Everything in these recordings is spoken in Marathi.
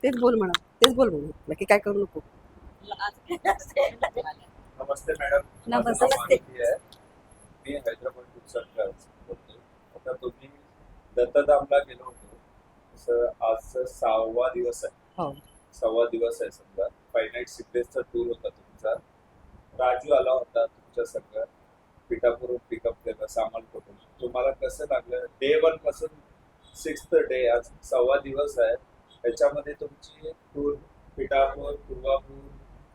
तेच बोल म्हणा, तेच बोल म्हणा, बाकी काय करू नको. नमस्ते मॅडम. माझं नमस्ते. नाव आदिती आहे. मी हैदराबाद टूरचा बोलतोय. आता तुम्ही दत्तधामला गेलो होतो, तसं आजचा 6वा दिवस आहे. हो 6वा दिवस आहे समजा. 5 नाईट 6 डेजचा टूर होता तुमचा. राजू आला होता तुमच्या संग. पिठापुरून पिकअप केलं सामान कुठून. तुम्हाला कसं लागलं? डे 1 पासून 6th डे, आज 6वा दिवस आहे. त्याच्यामध्ये तुमची टूर पिठापूर, पूर्वापूर,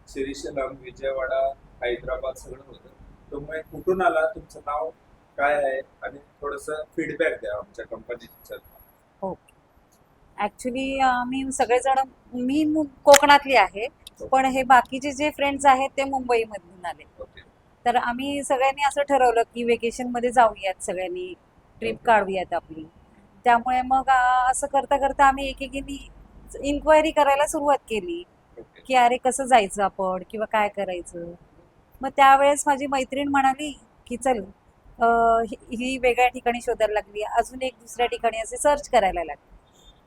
श्रीशैलम, विजयवाडा, हैदराबाद सगळं होतं. तुम्ही कुठून आला, तुमचं नाव काय आहे आणि थोडस फीडबॅक द्या आमच्या कंपनीच्या. ओके. ॲक्च्युली मी सगळेजण कोकणातली आहे, पण हे बाकीचे जे फ्रेंड्स आहेत ते मुंबईमधून आले. ओके. तर आम्ही सगळ्यांनी असं ठरवलं की वेकेशनमध्ये जाऊयात, सगळ्यांनी ट्रिप काढूयात आपली. त्यामुळे मग असं करता करता आम्ही एकेकीने इन्क्वायरी करायला सुरुवात केली ओके. की अरे कसं जायचं आपण किंवा काय करायचं. मग त्यावेळेस माझी मैत्रीण म्हणाली की चल ही वेगळ्या ठिकाणी शोधायला लागली, अजून एक दुसऱ्या ठिकाणी असे सर्च करायला लागली.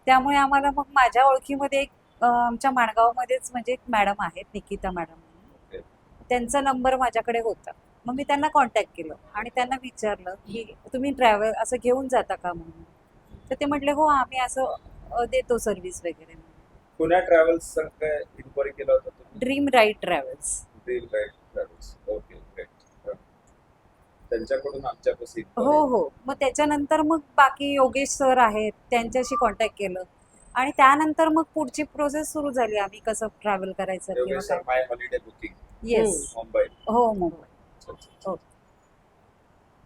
त्यामुळे आम्हाला मग माझ्या ओळखीमध्ये एक आमच्या माणगावमध्येच म्हणजे एक मॅडम आहेत, निकिता मॅडम म्हणून. ओके. त्यांचा नंबर माझ्याकडे होता. मग मी त्यांना कॉन्टॅक्ट केलं आणि त्यांना विचारलं की तुम्ही ट्रॅव्हल असं घेऊन जाता का म्हणून. तर ते म्हटले हो आम्ही असं देतो सर्व्हिस वगैरे. पुण्या ट्रॅव्हल्स संघ इन्क्वायरी केला होता तुम्ही? Dream ride travels. Dream ride travels. Okay, great. त्यांच्याकडून आमच्यापाशी हो हो. मग त्याच्यानंतर मग बाकी योगेश सर आहेत, त्यांच्याशी कॉन्टॅक्ट केलं आणि त्यानंतर मग पुढची प्रोसेस सुरू झाली, आम्ही कसं ट्रॅव्हल करायचं किंवा योगेश काय. माय हॉलिडे बुकिंग येस. मुंबई. हो मुंबई. अच्छा, अच्छा. हो.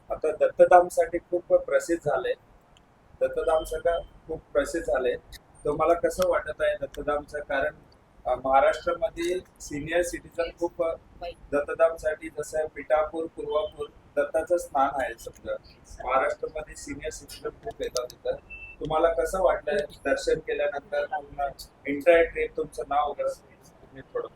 आता दत्तधामसाठी खूप प्रसिद्ध झाले. दत्तधाम सगळं खूप प्रसिद्ध झाले. तुम्हाला कसं वाटत आहे दत्तधामचं? कारण महाराष्ट्रामध्ये सिनियर सिटीजन खूप दत्तधामसाठी, जसं पिठापूर, पूर्वापूर दत्ताचं स्थान आहे समजा. महाराष्ट्रामध्ये सिनियर सिटीजन खूप येतात तिथं. तुम्हाला कसं वाटलंय दर्शन केल्यानंतर? पूर्ण इंटायर ट्रेन तुमचं नाव वगैरे तुम्ही थोडं